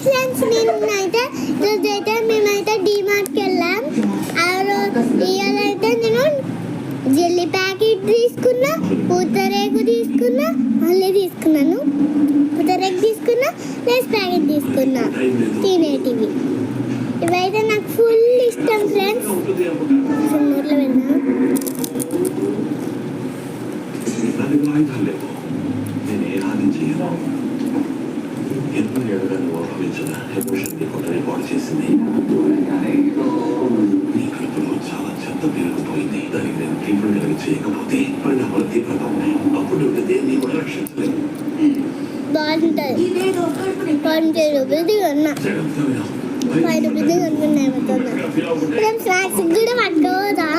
Friends నేనైతే రోజైతే మేమైతే డీమార్ట్కి వెళ్ళాం. ఇవాళైతే నేను జెల్లీ ప్యాకెట్ తీసుకున్నా, పూతరేకు తీసుకున్నా, మళ్ళీ తీసుకున్నాను పూతరేకు తీసుకున్నా, లేస్ ప్యాకెట్ తీసుకున్నా తినేటివి. ఇవైతే నాకు ఫుల్ ఇష్టం ఫ్రెండ్స్. నోట్లో వెళ్ళా ఎన్నో ఏళ్ళుగా నువ్వు అనుభవించిన ఎమోషన్ నీ కొట్టని పాడు చేసింది. నీ కడుపులో చాలా చెత్త పెరిగిపోయింది. దానికి నేను ట్రీట్మెంట్ కనుక చేయకపోతే పరిణామాలు తీవ్రంగా ఉన్నాయి. అప్పుడు నువ్వు దేన్ని కూడా రక్షించలేదు. బాగుంటుంది. 20 రూపాయలు కొన్నా, 5 రూపీస్ కొనుక్కున్నాయి. స్నాక్స్ కూడా పట్టుకోదా